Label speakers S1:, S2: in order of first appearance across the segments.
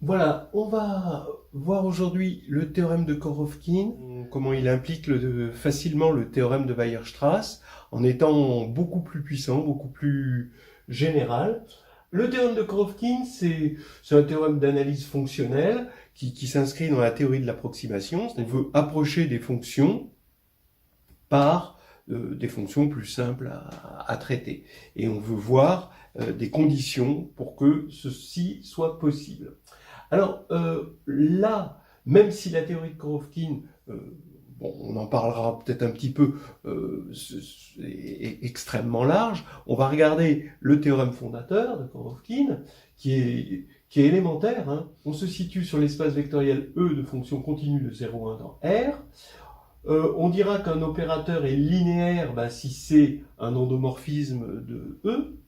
S1: Voilà, on va voir aujourd'hui le théorème de Korofkin, comment il implique facilement le théorème de Weierstrass, en étant beaucoup plus puissant, beaucoup plus général. Le théorème de Korofkin, c'est un théorème d'analyse fonctionnelle qui s'inscrit dans la théorie de l'approximation. On veut approcher des fonctions par des fonctions plus simples à traiter. Et on veut voir des conditions pour que ceci soit possible. Alors là, même si la théorie de Korofkin, on en parlera peut-être un petit peu, est extrêmement large, on va regarder le théorème fondateur de Korofkin, qui est élémentaire. Hein. On se situe sur l'espace vectoriel E de fonction continue de 0, 1 dans R. On dira qu'un opérateur est linéaire si c'est un endomorphisme de E.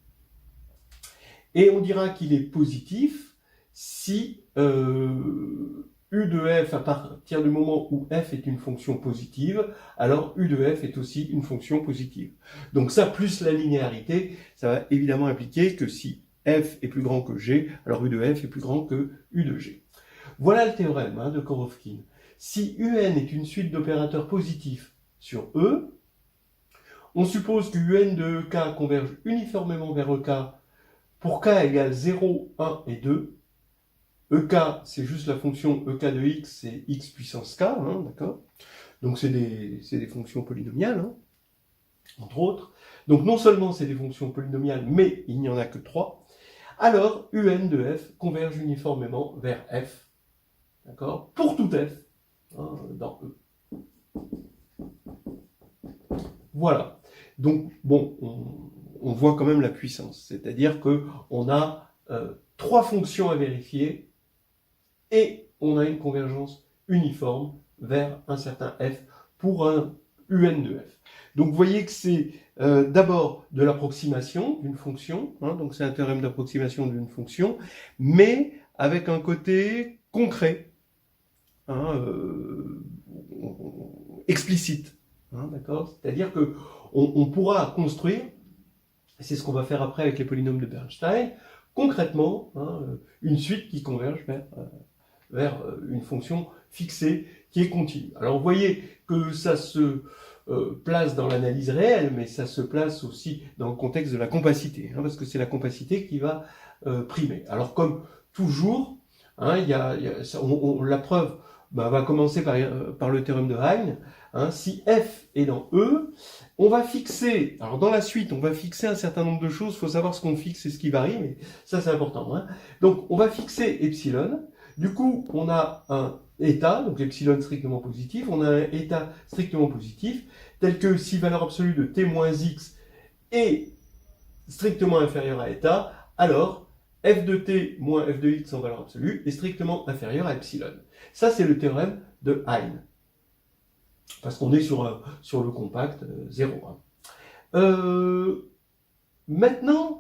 S1: Et on dira qu'il est positif si U de f, à partir du moment où f est une fonction positive, alors U de f est aussi une fonction positive. Donc ça, plus la linéarité, ça va évidemment impliquer que si f est plus grand que g, alors U de f est plus grand que U de g. Voilà le théorème de Korofkin. Si UN est une suite d'opérateurs positifs sur E, on suppose que UN de EK converge uniformément vers EK pour K égale 0, 1 et 2. EK, c'est juste la fonction EK de X, c'est X puissance K, d'accord? Donc c'est des fonctions polynomiales, entre autres. Donc non seulement c'est des fonctions polynomiales, mais il n'y en a que 3. Alors, UN de F converge uniformément vers F, d'accord? Pour tout F, dans E. Voilà. Donc, bon, on voit quand même la puissance. C'est-à-dire qu'on a 3 fonctions à vérifier et on a une convergence uniforme vers un certain f pour un UN de f. Donc, vous voyez que c'est d'abord de l'approximation d'une fonction, donc c'est un théorème d'approximation d'une fonction, mais avec un côté concret, explicite. D'accord ? C'est-à-dire que on pourra construire, c'est ce qu'on va faire après avec les polynômes de Bernstein, concrètement, une suite qui converge vers une fonction fixée qui est continue. Alors vous voyez que ça se place dans l'analyse réelle, mais ça se place aussi dans le contexte de la compacité, parce que c'est la compacité qui va primer. Alors comme toujours, la preuve va commencer par le théorème de Hein. Si f est dans E, on va fixer, alors dans la suite, on va fixer un certain nombre de choses, il faut savoir ce qu'on fixe et ce qui varie, mais ça c'est important. Donc on va fixer epsilon, du coup on a un état, donc epsilon strictement positif, on a un état strictement positif, tel que si valeur absolue de t moins x est strictement inférieure à état, alors f de t moins f de x en valeur absolue est strictement inférieur à epsilon. Ça c'est le théorème de Hein. Parce qu'on est sur le compact 0. Maintenant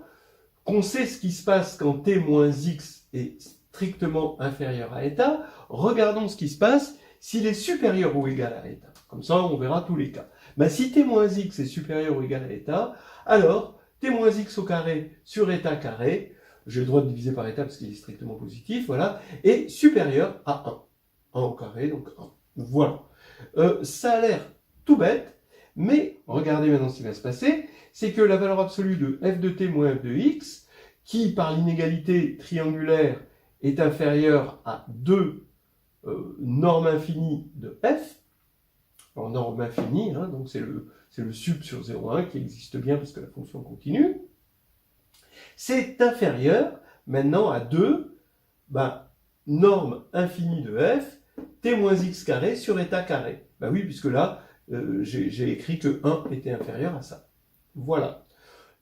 S1: qu'on sait ce qui se passe quand t moins x est strictement inférieur à état, regardons ce qui se passe s'il est supérieur ou égal à état. Comme ça, on verra tous les cas. Si t moins x est supérieur ou égal à état, alors t moins x au carré sur état carré, j'ai le droit de diviser par état parce qu'il est strictement positif, voilà, est supérieur à 1. 1 au carré, donc 1. Voilà. Ça a l'air tout bête, mais regardez maintenant ce qui va se passer, c'est que la valeur absolue de f de t moins f de x, qui par l'inégalité triangulaire est inférieure à 2 normes infinies de f, alors norme infinie, donc c'est le sub sur 0,1 qui existe bien parce que la fonction continue, c'est inférieur maintenant à 2 norme infinie de f, t moins x carré sur état carré. Oui, puisque là, j'ai écrit que 1 était inférieur à ça. Voilà.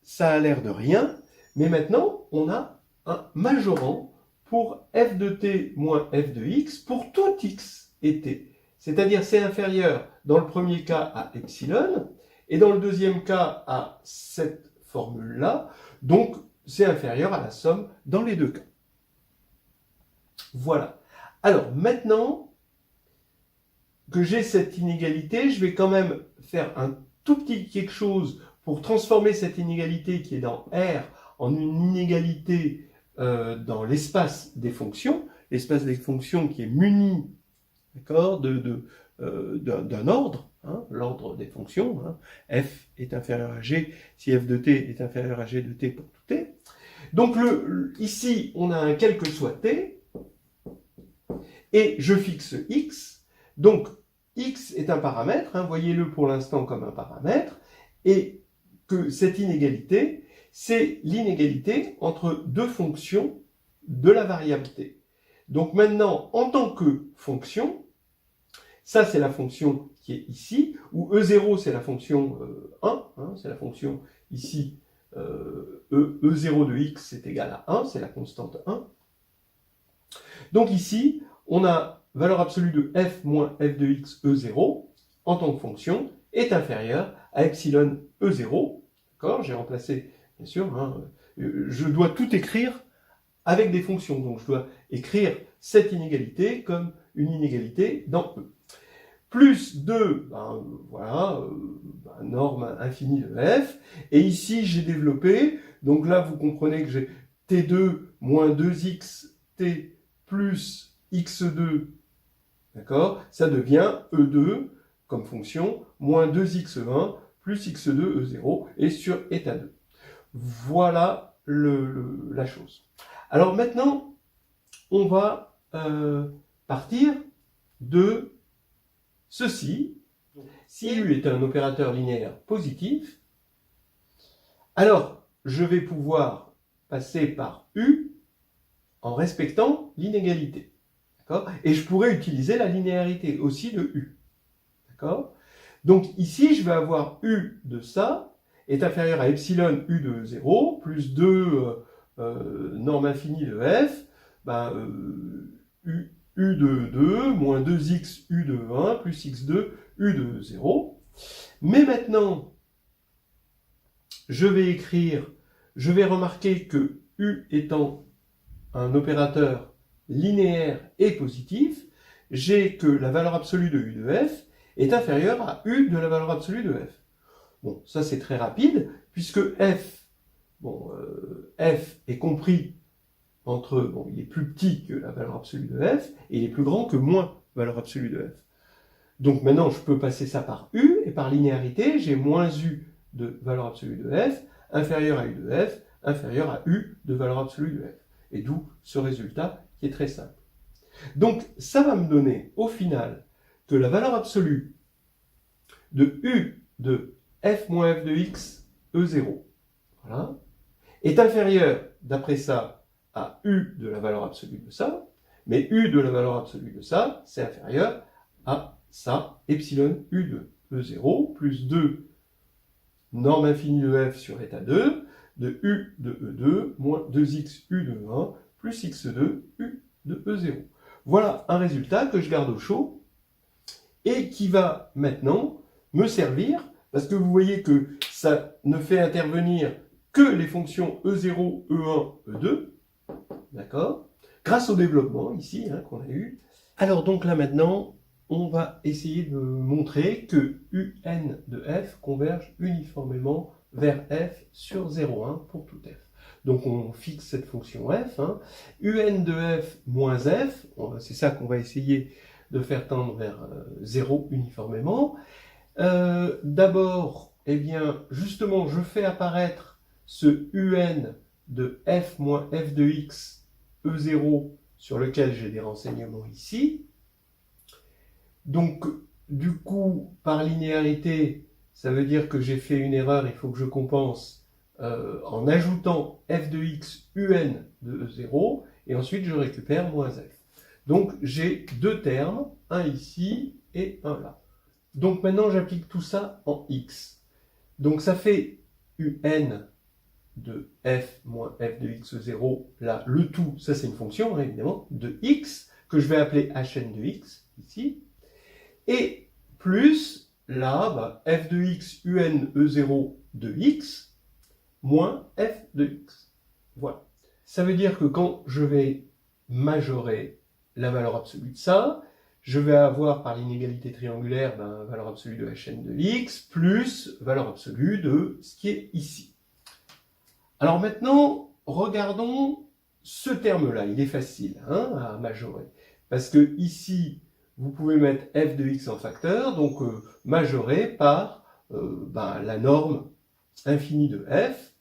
S1: Ça a l'air de rien, mais maintenant, on a un majorant pour f de t moins f de x pour tout x et t. C'est-à-dire c'est inférieur dans le premier cas à epsilon, et dans le deuxième cas à cette formule-là, donc c'est inférieur à la somme dans les deux cas. Voilà. Alors maintenant que j'ai cette inégalité, je vais quand même faire un tout petit quelque chose pour transformer cette inégalité qui est dans R en une inégalité dans l'espace des fonctions. l'espace des fonctions qui est muni, d'accord, d'un ordre, hein, l'ordre des fonctions, hein, f est inférieur à g si f de t est inférieur à g de t pour tout t. Donc ici, on a un quel que soit t, et je fixe x, donc x est un paramètre, hein, voyez-le pour l'instant comme un paramètre, et que cette inégalité, c'est l'inégalité entre deux fonctions de la variable t. Donc maintenant, en tant que fonction, ça c'est la fonction qui est ici, où E0 c'est la fonction 1, hein, c'est la fonction ici, E0 de x est égal à 1, c'est la constante 1. Donc ici, on a valeur absolue de f moins f de x E0, en tant que fonction, est inférieure à epsilon E0. D'accord ? J'ai remplacé, bien sûr, hein, je dois tout écrire avec des fonctions. Donc je dois écrire cette inégalité comme une inégalité dans E. Plus 2, voilà, norme infinie de f. Et ici, j'ai développé, donc là, vous comprenez que j'ai t2 moins 2x t plus x2, d'accord? Ça devient E2 comme fonction, moins 2x1 plus x2 E0, et sur état 2. Voilà la chose. Alors maintenant, on va partir de ceci. Si U est un opérateur linéaire positif, alors je vais pouvoir passer par U en respectant l'inégalité. Et je pourrais utiliser la linéarité aussi de U. Donc ici, je vais avoir U de ça est inférieur à epsilon U de 0 plus 2 norme infinie de f, U de 2 moins 2x U de 1 plus x2 U de 0. Mais maintenant, je vais remarquer que U étant un opérateur linéaire et positif, j'ai que la valeur absolue de U de f est inférieure à U de la valeur absolue de f. Bon, ça c'est très rapide, puisque f, f est compris entre, il est plus petit que la valeur absolue de f, et il est plus grand que moins valeur absolue de f. Donc maintenant, je peux passer ça par U, et par linéarité, j'ai moins U de valeur absolue de f, inférieur à U de f, inférieur à U de valeur absolue de f. Et d'où ce résultat qui est très simple. Donc, ça va me donner, au final, que la valeur absolue de U de f moins f de x, E0, voilà, est inférieure, d'après ça, à U de la valeur absolue de ça, mais U de la valeur absolue de ça, c'est inférieur à ça, epsilon U de E0, plus 2 norme infinie de f sur état 2, de U de E2, moins 2x U de 1, plus x2 U de E0. Voilà un résultat que je garde au chaud, et qui va maintenant me servir, parce que vous voyez que ça ne fait intervenir que les fonctions E0, E1, E2, d'accord, grâce au développement ici qu'on a eu. Alors donc là maintenant, on va essayer de montrer que UN de f converge uniformément vers f sur 0,1 pour tout f. Donc on fixe cette fonction f, UN de f moins f, c'est ça qu'on va essayer de faire tendre vers 0 uniformément. D'abord, eh bien, justement, je fais apparaître ce UN de f moins f de x, E0, sur lequel j'ai des renseignements ici. Donc, du coup, par linéarité, ça veut dire que j'ai fait une erreur, il faut que je compense en ajoutant f de x UN de E0, et ensuite je récupère moins f. Donc, j'ai deux termes, un ici et un là. Donc maintenant, j'applique tout ça en x. Donc ça fait UN de f moins f de x0, là, le tout, ça c'est une fonction, évidemment, de x, que je vais appeler hn de x, ici, et plus, là, f de x un e0 de x, moins f de x. Voilà. Ça veut dire que quand je vais majorer la valeur absolue de ça, je vais avoir par l'inégalité triangulaire valeur absolue de hn de x plus valeur absolue de ce qui est ici. Alors maintenant, regardons ce terme-là, il est facile à majorer. Parce que ici, vous pouvez mettre f de x en facteur, donc majoré par la norme infinie de f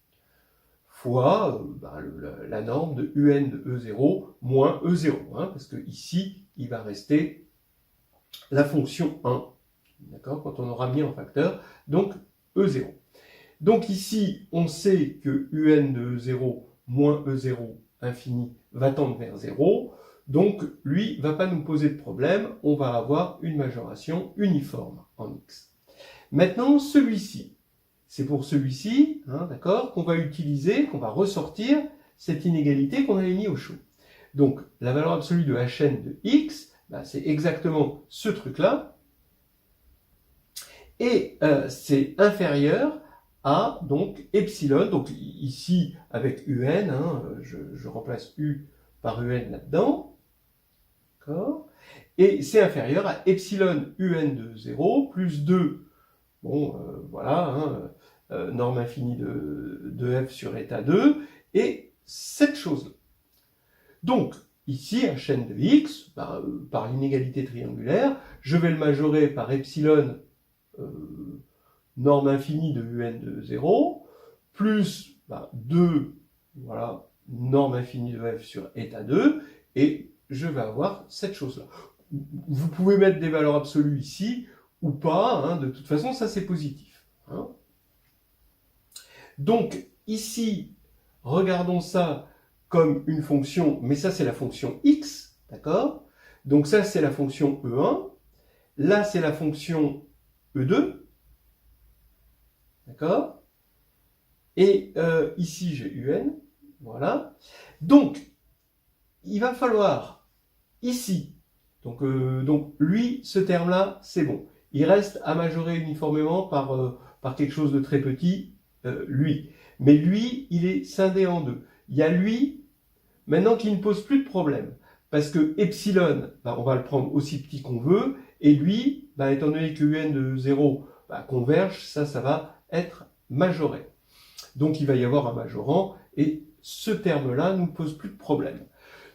S1: fois la norme de un de E0 moins E0. Parce que ici, il va rester la fonction 1, d'accord, quand on aura mis en facteur, donc E0. Donc ici, on sait que un de E0 moins E0 infini va tendre vers 0, donc lui ne va pas nous poser de problème, on va avoir une majoration uniforme en x. Maintenant, celui-ci, c'est pour celui-ci, d'accord, qu'on va utiliser, qu'on va ressortir cette inégalité qu'on avait mis au chaud. Donc, la valeur absolue de hn de x, c'est exactement ce truc-là, et c'est inférieur à donc epsilon, donc ici avec un, je remplace u par un là-dedans, d'accord, et c'est inférieur à epsilon un de 0 plus 2, norme infinie de f sur état 2, et cette chose-là. Donc, ici, hn de x, par l'inégalité triangulaire, je vais le majorer par epsilon norme infinie de un de 0, plus 2, voilà, norme infinie de f sur état 2, et je vais avoir cette chose-là. Vous pouvez mettre des valeurs absolues ici, ou pas, de toute façon, ça c'est positif. Donc, ici, regardons ça comme une fonction, mais ça c'est la fonction x, d'accord? Donc ça c'est la fonction E1, là c'est la fonction E2, d'accord? Et ici j'ai un, voilà. Donc, il va falloir, ici, donc lui, ce terme-là, c'est bon. Il reste à majorer uniformément par quelque chose de très petit, lui. Mais lui, il est scindé en deux. Il y a lui, maintenant qui ne pose plus de problème. Parce que epsilon, on va le prendre aussi petit qu'on veut, et lui, étant donné que un de 0 converge, ça va être majoré. Donc il va y avoir un majorant, et ce terme-là ne pose plus de problème.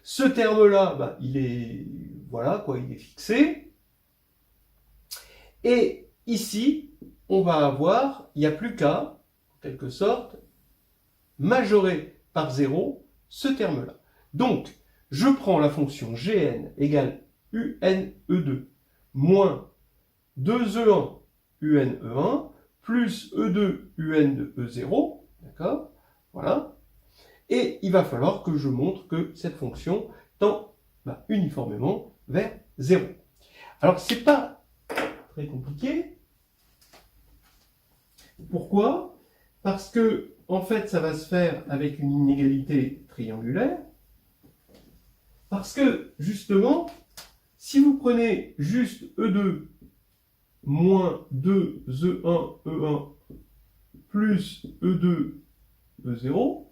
S1: Ce terme-là, il est, il est fixé. Et ici, on va avoir, il n'y a plus qu'à, en quelque sorte, majorer par 0 ce terme-là. Donc, je prends la fonction gn égale un-e2 moins 2e1 un-e1 plus e2 un de e0, d'accord? Voilà. Et il va falloir que je montre que cette fonction tend uniformément vers 0. Alors, c'est pas très compliqué. Pourquoi? Parce que, en fait, ça va se faire avec une inégalité triangulaire. Parce que, justement, si vous prenez juste E2 moins 2E1, E1 plus E2, E0,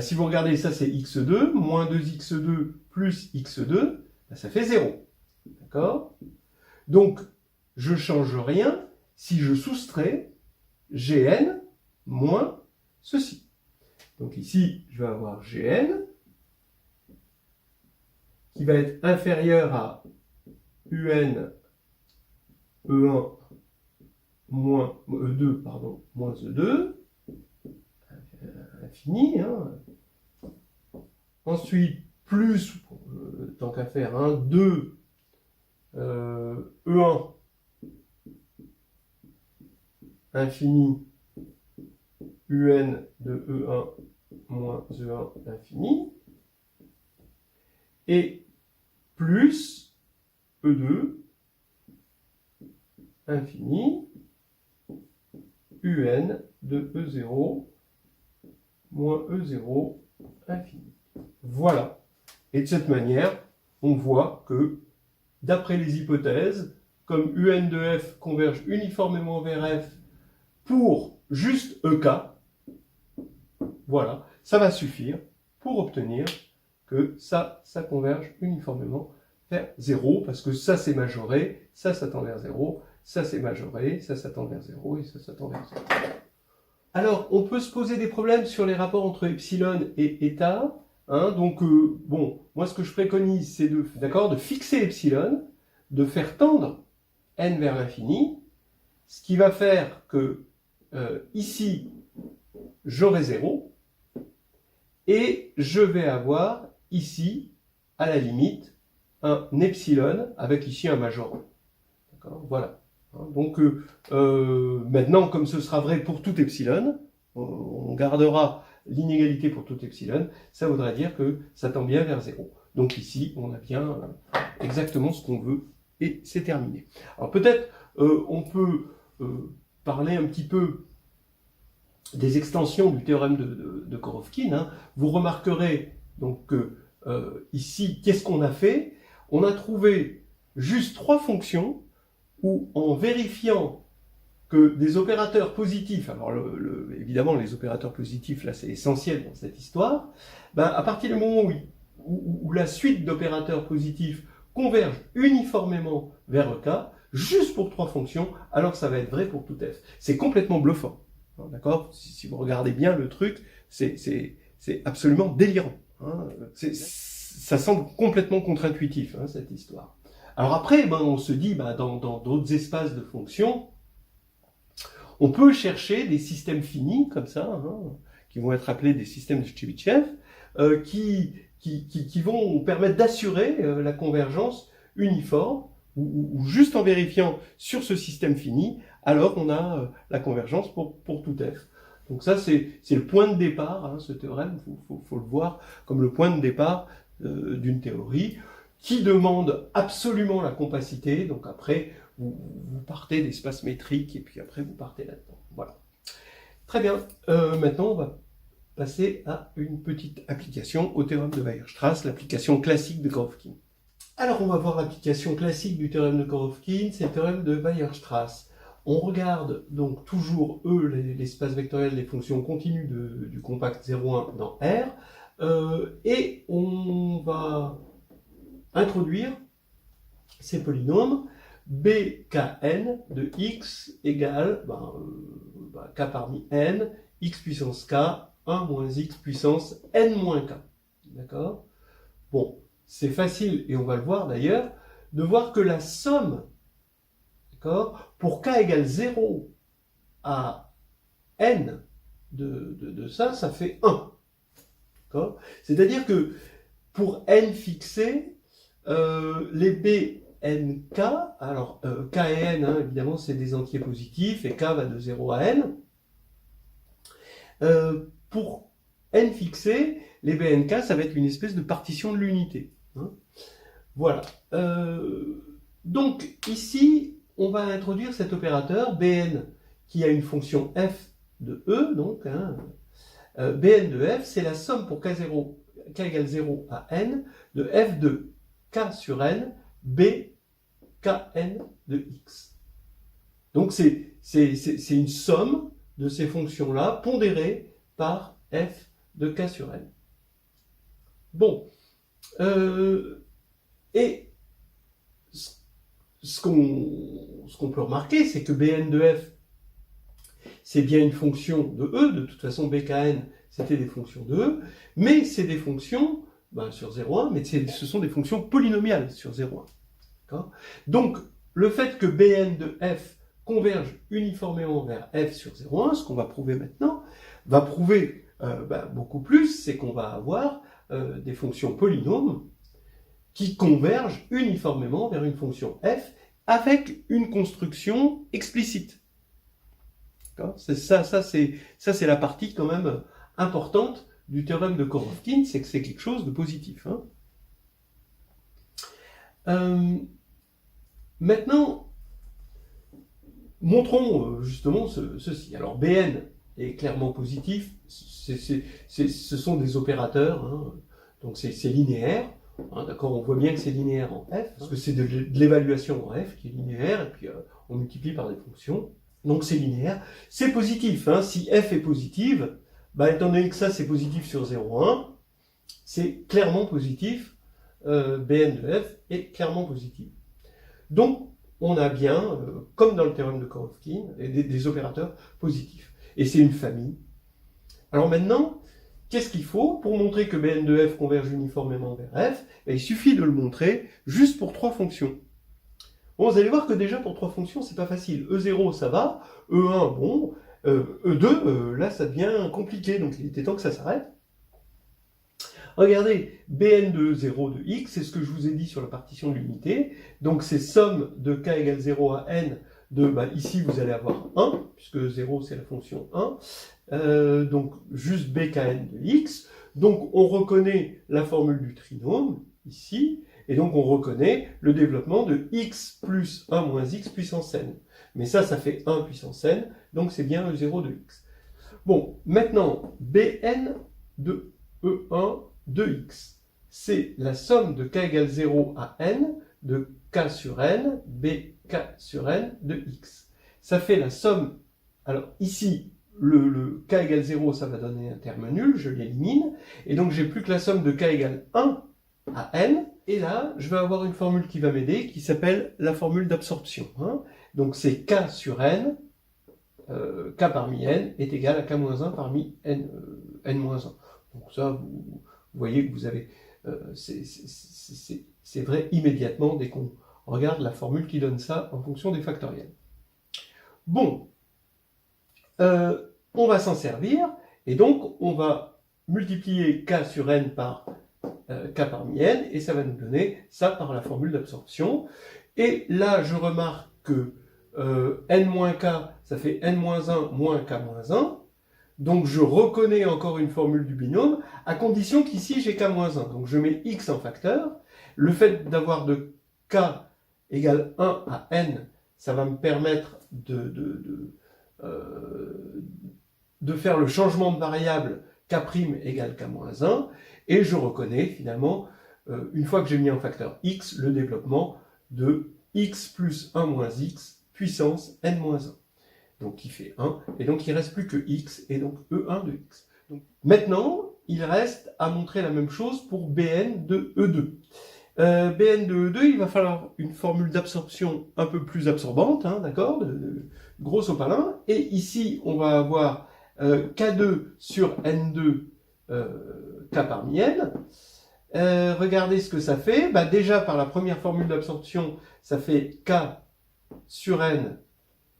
S1: si vous regardez ça, c'est x2, moins 2x2 plus x2, ça fait 0. D'accord? Donc, je ne change rien si je soustrais gn moins ceci. Donc ici, je vais avoir gn qui va être inférieur à un E1 moins E2, moins E2, infini. Ensuite, plus, tant qu'à faire, 2 E1 infini un de E1 moins E1 infini, et plus E2 infini un de E0 moins E0 infini. Voilà. Et de cette manière, on voit que, d'après les hypothèses, comme un de f converge uniformément vers f pour juste EK, voilà, ça va suffire pour obtenir que ça converge uniformément vers 0, parce que ça c'est majoré, ça tend vers 0, ça c'est majoré, ça tend vers 0, et ça tend vers 0. Alors, on peut se poser des problèmes sur les rapports entre epsilon et eta. Hein, donc, bon, moi ce que je préconise, c'est de fixer epsilon, de faire tendre n vers l'infini, ce qui va faire que ici, j'aurai 0, et je vais avoir ici, à la limite, un epsilon avec ici un major. D'accord, voilà. Donc maintenant, comme ce sera vrai pour tout epsilon, on gardera l'inégalité pour tout epsilon, ça voudra dire que ça tend bien vers 0. Donc ici, on a bien exactement ce qu'on veut, et c'est terminé. Alors peut-être on peut parler un petit peu des extensions du théorème de Korovkin. Hein. Vous remarquerez donc que ici, qu'est-ce qu'on a fait? On a trouvé juste 3 fonctions où, en vérifiant que des opérateurs positifs, alors évidemment les opérateurs positifs, là c'est essentiel dans cette histoire, ben, à partir du moment où la suite d'opérateurs positifs converge uniformément vers E k, juste pour 3 fonctions, alors ça va être vrai pour tout f. C'est complètement bluffant. D'accord? Si vous regardez bien le truc, c'est absolument délirant. Hein. Ça semble complètement contre-intuitif, hein, cette histoire. Alors après, ben, on se dit, ben, dans d'autres espaces de fonctions, on peut chercher des systèmes finis, comme ça, hein, qui vont être appelés des systèmes de Chebyshev, qui vont permettre d'assurer la convergence uniforme, ou juste en vérifiant sur ce système fini, alors on a la convergence pour tout f. Donc ça, c'est le point de départ, hein, ce théorème, faut le voir comme le point de départ d'une théorie qui demande absolument la compacité. Donc après, vous partez d'espace métrique et puis après vous partez là-dedans. Voilà. Très bien. Maintenant, on va passer à une petite application au théorème de Weierstrass, l'application classique de Korovkin. Alors, on va voir l'application classique du théorème de Korovkin, c'est le théorème de Weierstrass. On regarde donc toujours l'espace vectoriel des fonctions continues du compact 0,1 dans R, et on va introduire ces polynômes bkn de x égale k parmi n, x puissance k, 1 moins x puissance n moins k. D'accord? Bon, c'est facile, et on va le voir d'ailleurs, de voir que la somme, d'accord, pour k égale 0 à n de ça fait 1. D'accord? C'est-à-dire que pour n fixé, les bnk, alors k et n, hein, évidemment, c'est des entiers positifs, et k va de 0 à n. Pour n fixé, les bnk, ça va être une espèce de partition de l'unité. Hein. Voilà. Donc, ici, on va introduire cet opérateur bn qui a une fonction f de e, donc, hein, bn de f, c'est la somme pour k égale 0 à n de f de k sur n, b kn de x. Donc c'est une somme de ces fonctions-là pondérée par f de k sur n. Bon, et ce qu'on peut remarquer, c'est que bn de f, c'est bien une fonction de e, de toute façon bkn, c'était des fonctions de e, mais c'est des fonctions sur 0,1, mais ce sont des fonctions polynomiales sur 0,1. Donc, le fait que bn de f converge uniformément vers f sur 0,1, ce qu'on va prouver maintenant, va prouver beaucoup plus, c'est qu'on va avoir des fonctions polynômes qui convergent uniformément vers une fonction f avec une construction explicite. Ça c'est la partie quand même importante du théorème de Korovkin, c'est que c'est quelque chose de positif. Hein. Maintenant, montrons justement ceci. Alors, Bn est clairement positif, ce sont des opérateurs, hein, donc c'est linéaire. Hein, d'accord, on voit bien que c'est linéaire en f, parce que c'est de l'évaluation en f qui est linéaire, et puis on multiplie par des fonctions. Donc c'est linéaire. C'est positif, hein, si f est positive, étant donné que ça c'est positif sur 0,1, c'est clairement positif, Bn de f est clairement positif. Donc, on a bien, comme dans le théorème de Korovkin, des opérateurs positifs. Et c'est une famille. Alors maintenant, qu'est-ce qu'il faut pour montrer que Bn de f converge uniformément vers f? Il suffit de le montrer juste pour 3 fonctions. Bon, vous allez voir que déjà pour 3 fonctions, c'est pas facile. E0, ça va. E1, bon. E2, là, ça devient compliqué, donc il était temps que ça s'arrête. Regardez, Bn de 0 de x, c'est ce que je vous ai dit sur la partition de l'unité. Donc c'est somme de k égale 0 à n de, ici vous allez avoir 1, puisque 0 c'est la fonction 1. Donc juste bkn de x. Donc on reconnaît la formule du trinôme, ici, et donc on reconnaît le développement de x plus 1 moins x puissance n. Mais ça fait 1 puissance n, donc c'est bien E0 de x. Bon, maintenant, Bn de E1 de x, c'est la somme de k égale 0 à n de k sur n, bk sur n de x. Ça fait la somme, alors ici, le k égale 0, ça va donner un terme nul, je l'élimine, et donc j'ai plus que la somme de k égale 1 à n, et là, je vais avoir une formule qui va m'aider, qui s'appelle la formule d'absorption. Donc c'est k sur n, k parmi n est égal à k-1 parmi n-1. Donc ça, vous voyez que vous avez... c'est vrai immédiatement dès qu'on regarde la formule qui donne ça en fonction des factoriels. Bon, on va s'en servir, et donc on va multiplier k sur n par k parmi n, et ça va nous donner ça par la formule d'absorption. Et là, je remarque que n-k, ça fait n-1 moins k-1. Donc je reconnais encore une formule du binôme, à condition qu'ici j'ai k-1. Donc je mets x en facteur. Le fait d'avoir de k égale 1 à n, ça va me permettre de faire le changement de variable k' égale k-1. Et je reconnais finalement, une fois que j'ai mis en facteur x, le développement de x plus 1 moins x puissance n-1. Donc qui fait 1, et donc il ne reste plus que x, et donc E1 de x. Donc, maintenant, il reste à montrer la même chose pour Bn de E2. Bn de E2, il va falloir une formule d'absorption un peu plus absorbante, d'accord, de gros sopalin, et ici, on va avoir K2 sur N2, K parmi N. Regardez ce que ça fait. Déjà, par la première formule d'absorption, ça fait K sur N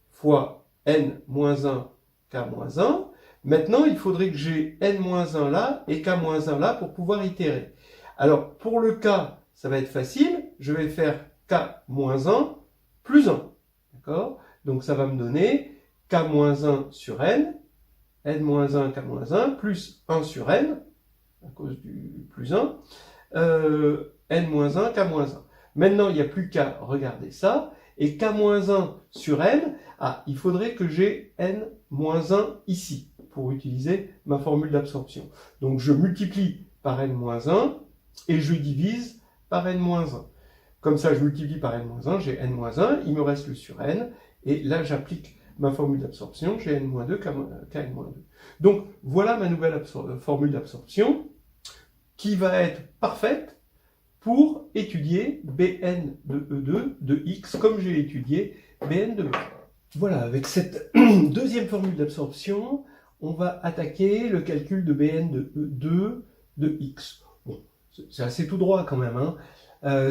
S1: fois n-1, k-1. Maintenant, il faudrait que j'ai n-1 là et k-1 là pour pouvoir itérer. Alors, pour le k, ça va être facile. Je vais faire k-1 plus 1. D'accord? Donc, ça va me donner k-1 sur n, n-1, k-1, plus 1 sur n, à cause du plus 1, n-1, k-1. Maintenant, il n'y a plus qu'à regarder ça. Et k-1 sur n, il faudrait que j'ai n-1 ici, pour utiliser ma formule d'absorption. Donc je multiplie par n-1, et je divise par n-1. Comme ça, je multiplie par n-1, j'ai n-1, il me reste le sur n, et là j'applique ma formule d'absorption, j'ai n-2, k-n-2. Donc voilà ma nouvelle formule d'absorption, qui va être parfaite pour étudier Bn de E2 de x comme j'ai étudié Bn de E. Voilà, avec cette deuxième formule d'absorption, on va attaquer le calcul de Bn de E2 de x. Bon, c'est assez tout droit quand même,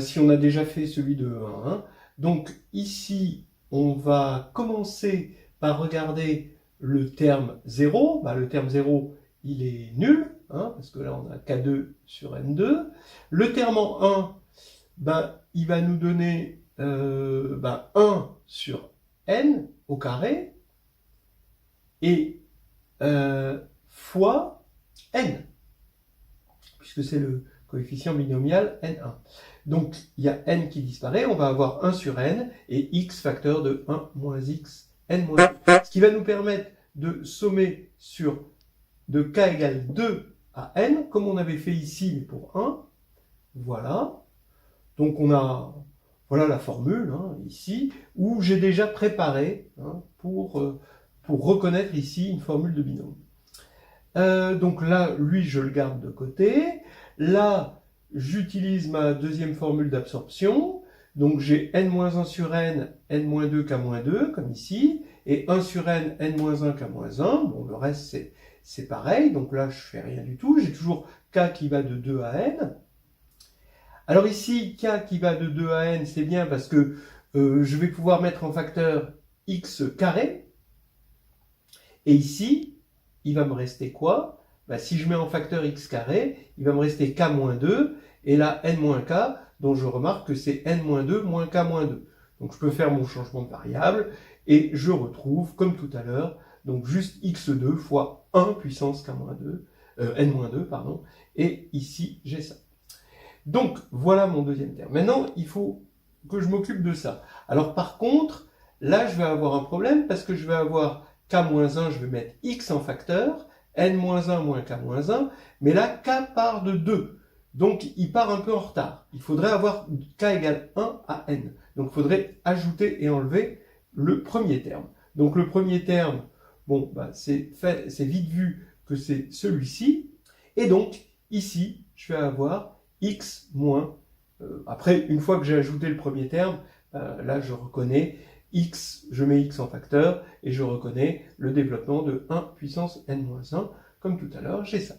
S1: si on a déjà fait celui de E1. Donc ici, on va commencer par regarder le terme 0. Le terme 0, il est nul. Parce que là on a K2 sur N2. Le terme en 1, il va nous donner 1 sur N au carré et fois N, puisque c'est le coefficient binomial N1. Donc il y a N qui disparaît, on va avoir 1 sur N et X facteur de 1 moins X, N moins 2. Ce qui va nous permettre de sommer sur de K égale 2 à n, comme on avait fait ici, mais pour 1. Voilà. Donc on a, voilà la formule, ici, où j'ai déjà préparé pour reconnaître ici une formule de binôme. Donc là, lui, je le garde de côté. Là, j'utilise ma deuxième formule d'absorption. Donc j'ai n-1 sur n, n-2, k-2, comme ici, et 1 sur n, n-1, k-1. Bon, le reste, c'est pareil, donc là je fais rien du tout, j'ai toujours k qui va de 2 à n. Alors ici, k qui va de 2 à n, c'est bien parce que je vais pouvoir mettre en facteur x carré. Et ici, il va me rester quoi? Ben, si je mets en facteur x carré, il va me rester k moins 2, et là n moins k, dont je remarque que c'est n moins 2 moins k moins 2. Donc je peux faire mon changement de variable, et je retrouve, comme tout à l'heure, donc juste x2 fois 1 puissance k moins 2, n moins 2, pardon, et ici j'ai ça. Donc, voilà mon deuxième terme. Maintenant, il faut que je m'occupe de ça. Alors, par contre, là, je vais avoir un problème parce que je vais avoir k-1, je vais mettre x en facteur, n-1 moins k-1, mais là, k part de 2. Donc, il part un peu en retard. Il faudrait avoir k égale 1 à n. Donc, il faudrait ajouter et enlever le premier terme. Donc, le premier terme, bon, bah, c'est vite vu que c'est celui-ci. Et donc, ici, je vais avoir x moins, après, une fois que j'ai ajouté le premier terme, là je reconnais x, je mets x en facteur, et je reconnais le développement de 1 puissance n-1, comme tout à l'heure, j'ai ça.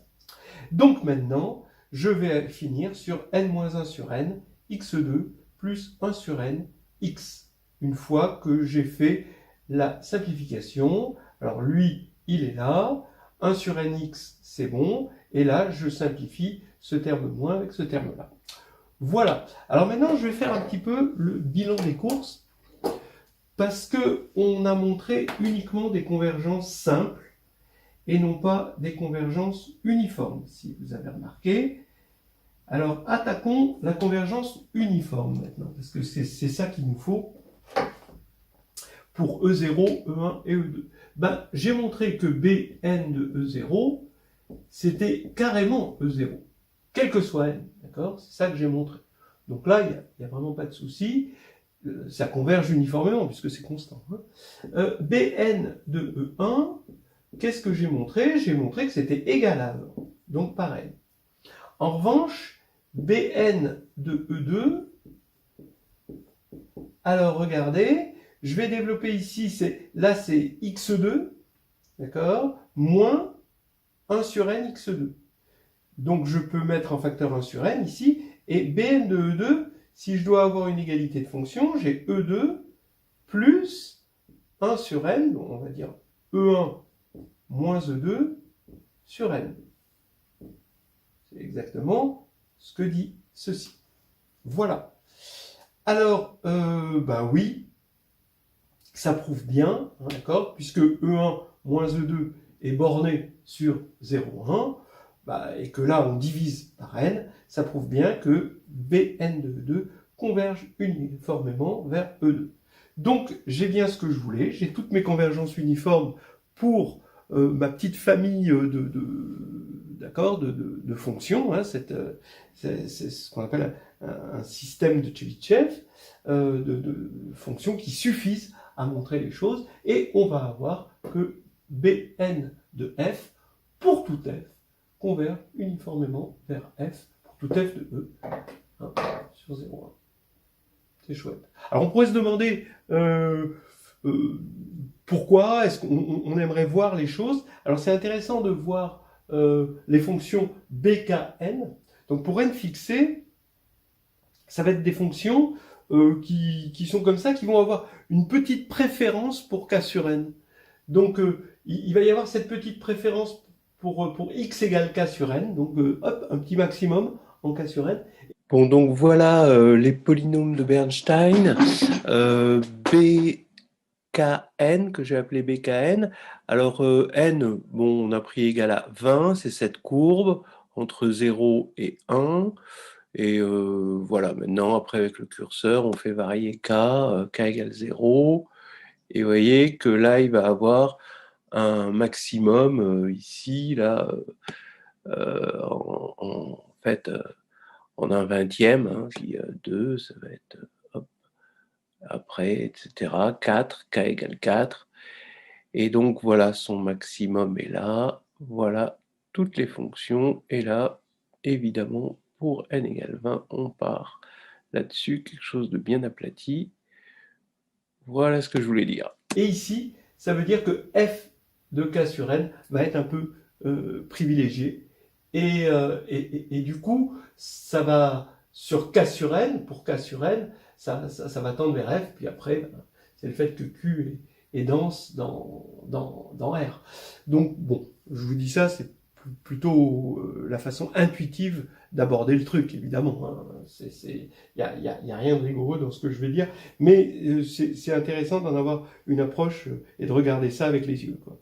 S1: Donc maintenant, je vais finir sur n-1 sur n, x2 plus 1 sur n, x, une fois que j'ai fait la simplification. Alors lui, il est là, 1 sur nx, c'est bon, et là, je simplifie ce terme moins avec ce terme-là. Voilà. Alors maintenant, je vais faire un petit peu le bilan des courses, parce qu'on a montré uniquement des convergences simples, et non pas des convergences uniformes, si vous avez remarqué. Alors, attaquons la convergence uniforme maintenant, parce que c'est ça qu'il nous faut pour E0, E1 et E2. Ben, j'ai montré que Bn de E0, c'était carrément E0, quel que soit n, d'accord? C'est ça que j'ai montré. Donc là, il n'y a vraiment pas de souci, ça converge uniformément, puisque c'est constant. Hein. Bn de E1, qu'est-ce que j'ai montré? J'ai montré que c'était égal à 1, donc pareil. En revanche, Bn de E2, alors regardez, je vais développer ici, là c'est x2, d'accord, moins 1 sur n x2. Donc je peux mettre en facteur 1 sur n ici, et Bn de E2, si je dois avoir une égalité de fonction, j'ai E2 plus 1 sur n, donc on va dire E1 moins E2 sur n. C'est exactement ce que dit ceci. Voilà. Alors, ben oui, ça prouve bien, hein, d'accord, puisque E1 moins E2 est borné sur 0,1, bah, et que là on divise par n, ça prouve bien que Bn de E2 converge uniformément vers E2. Donc j'ai bien ce que je voulais, j'ai toutes mes convergences uniformes pour ma petite famille de fonctions, hein, c'est ce qu'on appelle un système de Chebyshev, de fonctions qui suffisent à montrer les choses, et on va avoir que Bn de f, pour tout f, converge uniformément vers f, pour tout f de E, hein, sur 0,1. C'est chouette. Alors on pourrait se demander pourquoi est-ce qu'on aimerait voir les choses. Alors c'est intéressant de voir les fonctions bkn. Donc pour n fixé, ça va être des fonctions qui sont comme ça, qui vont avoir une petite préférence pour k sur n. Donc il va y avoir cette petite préférence pour x égale k sur n. Donc hop, un petit maximum en k sur n. Bon, donc voilà les polynômes de Bernstein. Bkn, que j'ai appelé Bkn. Alors n, bon, on a pris égal à 20, c'est cette courbe entre 0 et 1. Et voilà, maintenant, après avec le curseur, on fait varier k, k égale 0. Et vous voyez que là, il va avoir un maximum ici, là, en fait, en un vingtième, hein, puis 2, ça va être, hop, après, etc. 4, k égale 4. Et donc, voilà, son maximum est là. Voilà toutes les fonctions. Et là, évidemment, pour n égale 20, on part là-dessus, quelque chose de bien aplati. Voilà ce que je voulais dire. Et ici, ça veut dire que f de k sur n va être un peu privilégié. Et du coup, ça va sur K sur N, pour K sur N, ça va tendre vers F, puis après, ben, c'est le fait que Q est dense dans R. Donc, bon, je vous dis ça, c'est plutôt la façon intuitive d'aborder le truc, évidemment. Hein. Y a rien de rigoureux dans ce que je vais dire, mais c'est intéressant d'en avoir une approche et de regarder ça avec les yeux, quoi.